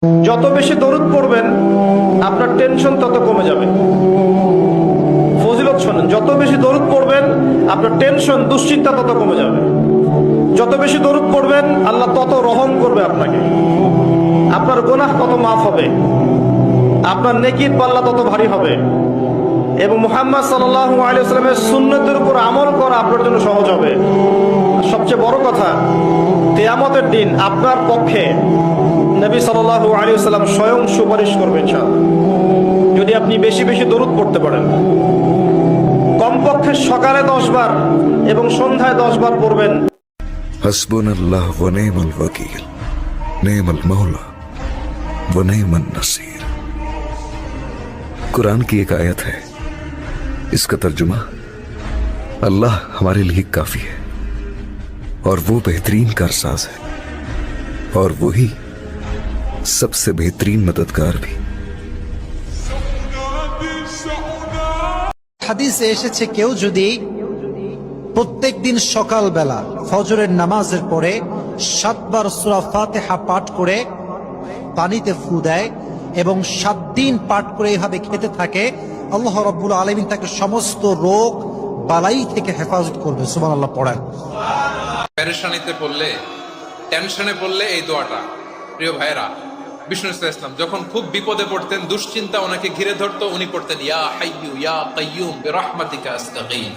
যত বেশি দরুদ পড়বেন আপনার টেনশন তত কমে যাবে। ফজিলত শোনেন, যত বেশি দরুদ পড়বেন আপনার টেনশন দুশ্চিন্তা তত কমে যাবে। যত বেশি দরুদ পড়বেন আল্লাহ তত রহম করবে আপনাকে, আপনার গুনাহ তত মাফ হবে, আপনার নেকির পাল্লা তত ভারী হবে এবং মুহাম্মদ সাল্লাল্লাহু আলাইহি ওয়াসাল্লামের সুন্নতের উপর আমল করা আপনার জন্য সহজ হবে। সবচেয়ে বড় কথা, কিয়ামতের দিন আপনার পক্ষে নবী সাল্লাল্লাহু আলাইহি ওয়াসাল্লাম স্বয়ং সুপারিশ করবেন ইনশাআল্লাহ, যদি আপনি বেশি বেশি দরুদ পড়তে পারেন। কমপক্ষে সকালে 10 বার এবং সন্ধ্যায় 10 বার পড়বেন। हस्बुनल्लाह व निअमल वकील, निअमल मौला व निअमन नसीर। कुरान की एक आयत है, इसका तर्जुमा अल्लाह हमारे लिए काफी है और वो बेहतरीन कारसाज है और वही सबसे बेहतरीन मददगार भी। হাদিসে এসেছে কেউ যদি প্রত্যেক দিন সকালবেলা ফজরের নামাজের পরে 7 বার সূরা ফাতিহা পাঠ করে পানিতে ফু দেয় এবং 7 দিন পাঠ করে এইভাবে খেতে থাকে, আল্লাহ রাব্বুল আলামিন তাকে সমস্ত রোগ বালাই থেকে হেফাজত করবে। সুবহানাল্লাহ পড়েন। পেরেশানিতে পড়লে, টেনশনে পড়লে এই দোয়াটা, প্রিয় ভাইরা, বিষ্ণু ইসলাম যখন খুব বিপদে পড়তেন, দুশ্চিন্তা ওনাকে ঘিরে ধরতো, উনি পড়তেন ইয়া হাইয়্যু ইয়া কাইয়্যুম বিরহমাতিকা আস্তাগীথ।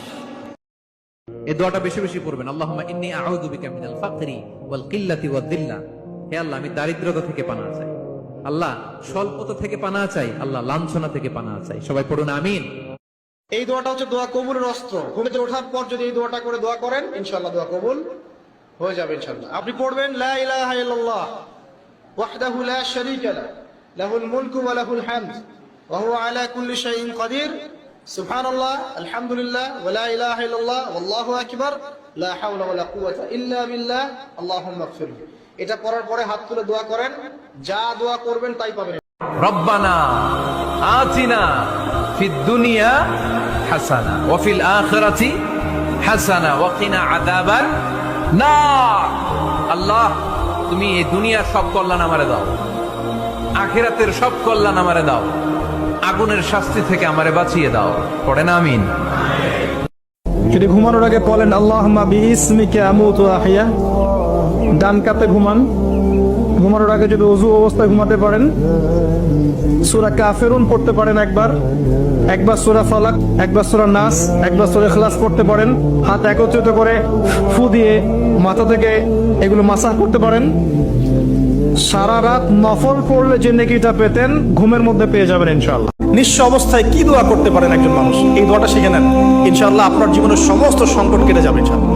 এই দোয়াটা বেশি বেশি পড়বেন। আল্লাহুম্মা ইন্নী আউযু বিকা মিনাল ফাকরি ওয়াল কিল্লাতি ওয়াদ দিল্লা। হে আল্লাহ, আমি দারিদ্রতা থেকে পানাহ চাই। আল্লাহ, স্বল্পতা থেকে পানাহ চাই। আল্লাহ, লাঞ্ছনা থেকে পানাহ চাই। সবাই পড়ুন আমিন। এই দোয়াটা হচ্ছে দোয়া কবুলের অস্ত্র। ঘুম থেকে ওঠার পর যদি এই দোয়াটা করে দোয়া করেন, ইনশাআল্লাহ দোয়া কবুল হয়ে যাবে ইনশাআল্লাহ। আপনি পড়বেন লা ইলাহা ইল্লাল্লাহ ওয়াহদাহু লা শারীকা লাহু লাহুল মুলকু ওয়া লাহুল হামদ ওয়া হুয়া আলা কুল্লি শাইইন কাদির সুবহানাল্লাহ আলহামদুলিল্লাহ ওয়া লা ইলাহা ইল্লাল্লাহ ওয়াল্লাহু আকবার লা হাওলা ওয়া লা কুওয়াতা ইল্লা বিল্লাহ আল্লাহুম্মা ইগফিরলি। এটা পড়ার পরে হাত তুলে দোয়া করেন, যা দোয়া করবেন তাই পাবেন। রব্বানা আতিনা ফিদ দুনিয়া হাসানা ওয়া ফিল আখিরাতি হাসানা ওয়া কিনা আযাবান নার। আল্লাহ, তুমি এই দুনিয়ার সব কল্যাণ আমারে দাও, আখিরাতের সব কল্যাণ আমারে দাও, আগুনের শাস্তি থেকে আমারে বাঁচিয়ে দাও। পড়েন আমিন। যদি ঘুমানোর আগে বলেন আল্লাহুম্মা বিইসমিকা আমুতু ওয়া আহইয়া, ডান কাতে ঘুমান। ঘুমানোর আগে যদি ওযু অবস্থায় ঘুমাতে পারেন, সূরা কাফিরুন পড়তে পারেন একবার সূরা ফালাক, একবার সূরা নাস, একবার সূরা ইখলাস পড়তে পারেন। হাত একত্রিত করে ফু দিয়ে মাথা থেকে এগুলো মাসাহ করতে পারেন। সারা রাত নফল পড়লে যে নেকিটা পেতেন ঘুমের মধ্যে পেয়ে যাবেন ইনশাআল্লাহ। নিঃস্ব অবস্থায় কি দোয়া করতে পারেন একজন মানুষ, এই দোয়াটা শিখে নেন, ইনশাআল্লাহ আপনার জীবনের সমস্ত সংকট কেটে যাবে ইনশাআল্লাহ।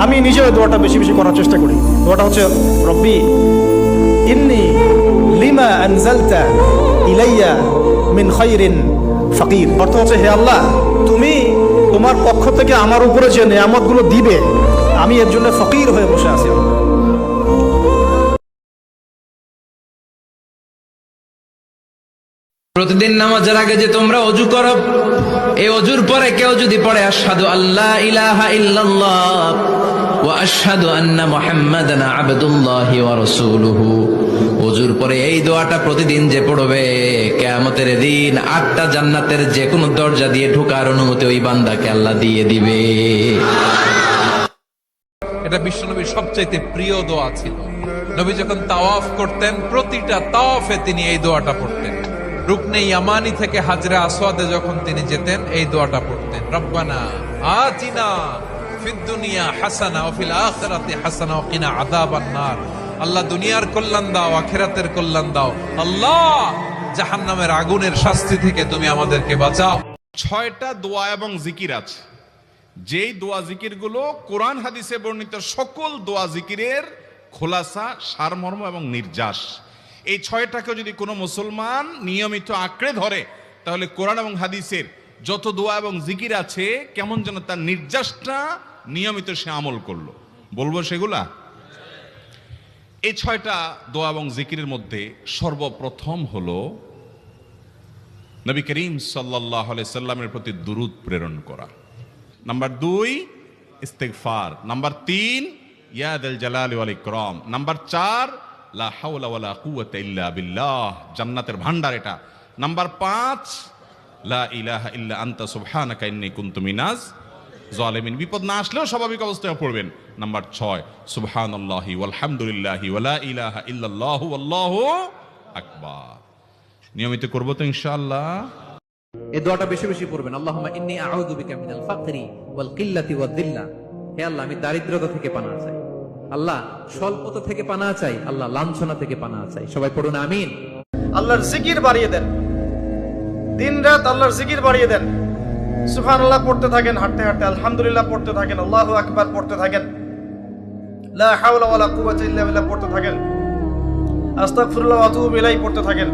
আমি নিজেও এই দোয়াটা বেশি বেশি করার চেষ্টা করি। দোয়াটা হচ্ছে রব্বি ইন্নী লিমা আনজালতা ইলাইয়া মিন খায়রিন ফাকির। অর্থ হচ্ছে, হে আল্লাহ, তুমি তোমার পক্ষ থেকে আমার উপরে যে নিয়ামতগুলো দিবে, আমি এর জন্য ফকির হয়ে বসে আছি। প্রতিদিন নামাজের আগে যে তোমরা ওযু করো, এই ওযুর পরে কেউ যদি পড়ে আশহাদু আল্লা ইলাহা ইল্লাল্লাহ ওয়া আশহাদু আন্না মুহাম্মাদান আবদুল্লাহি ওয়া রাসূলুহু, ওযুর পরে এই দোয়াটা প্রতিদিন যে পড়বে, কিয়ামতের দিন 8টা জান্নাতের যে কোনো দরজা দিয়ে ঢোকার অনুমতি ওই বান্দাকে আল্লাহ দিয়ে দিবে। এটা বিশ্বনবীর সবচাইতে প্রিয় দোয়া ছিল। নবী যখন তাওয়াফ করতেন, প্রতিটা তাওয়াফে তিনি এই দোয়াটা পড়তেন। রুকনে ইয়ামানি থেকে হাজরে আসওয়াদে যখন তিনি যেতেন, এই দোয়াটা পড়তেন, রব্বানা আতিনা ফিদ দুনিয়া হাসানা ওয়া ফিল আখিরাতি হাসানা ওয়া কিনা আযাবান নার। আল্লাহ, দুনিয়ার কল্যাণ দাও, আখিরাতের কল্যাণ দাও। আল্লাহ, জাহান্নামের আগুনের শাস্তি থেকে তুমি আমাদেরকে বাঁচাও। 6টা দোয়া এবং জিকির আছে, যেই দোয়া জিকিরগুলো কোরআন হাদিসে বর্ণিত সকল দোয়া জিকিরের খোলাসা, সারমর্ম এবং নির্যাস। এই 6টাকে যদি কোনো মুসলমান নিয়মিত আঁকড়ে ধরে, তাহলে কোরআন এবং হাদিসের যত দোয়া এবং জিকির আছে, কেমন যেন তার নির্যাসটা নিয়মিত সে আমল করলো। বলবো সেগুলা। এই 6টা দোয়া এবং জিকিরের মধ্যে সর্বপ্রথম হলো নবী করিম সাল্লাল্লাহু আলাইহি সাল্লামের প্রতি দুরূদ প্রেরণ করা। নাম্বার 2 ইস্তিগফার। নাম্বার 3 ইয়া যাল জালালি ওয়াল ইকরাম। নাম্বার 4 লা হাওলা ওয়ালা কুওয়াতা ইল্লা বিল্লাহ, জান্নাতের ভান্ডার এটা। নাম্বার 5, লা ইলাহা ইল্লা আনতা সুবহানাকা ইন্নী কুনতু মিনাজ জালিমিন। বিপদ না আসলেও স্বাভাবিক অবস্থায় পড়বেন। নাম্বার 6, সুবহানাল্লাহি ওয়ালহামদুলিল্লাহি ওয়ালা ইলাহা ইল্লাল্লাহু আল্লাহু আকবার। নিয়মিত করব তো ইনশাআল্লাহ। এই দোয়াটা বেশি বেশি পড়বেন। আল্লাহুম্মা ইন্নী আউযু বিকা মিনাল ফাকরি ওয়াল কিল্লাতি ওয়াদ দিল্লা। হে আল্লাহ, আমি দারিদ্রতা থেকে পানাহ চাই। আল্লাহ, স্বল্পতা থেকে পানাহ চাই। আল্লাহ, লাঞ্ছনা থেকে পানাহ চাই। সবাই পড়ুন আমিন। আল্লাহর জিকির বাড়িয়ে দেন, দিনরাত আল্লাহর জিকির বাড়িয়ে দেন। সুবহানাল্লাহ পড়তে থাকেন, হাঁটতে হাঁটতে আলহামদুলিল্লাহ পড়তে থাকেন, আল্লাহু আকবার পড়তে থাকেন, লা হাওলা ওয়ালা কুওয়াতা ইল্লা বিল্লাহ পড়তে থাকেন, আস্তাগফিরুল্লাহ ওয়া আতুবু ইলাইহি পড়তে থাকেন,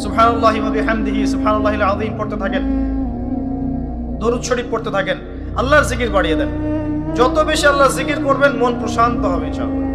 সুবহানাল্লাহি ওয়া বিহামদিহি সুবহানাল্লাহিল আযীম পড়তে থাকেন, দরুদ শরীফ পড়তে থাকেন। আল্লাহর জিকির বাড়িয়ে দেন। যত বেশি আল্লাহর জিকির করবেন, মন প্রশান্ত হবে ইনশাআল্লাহ।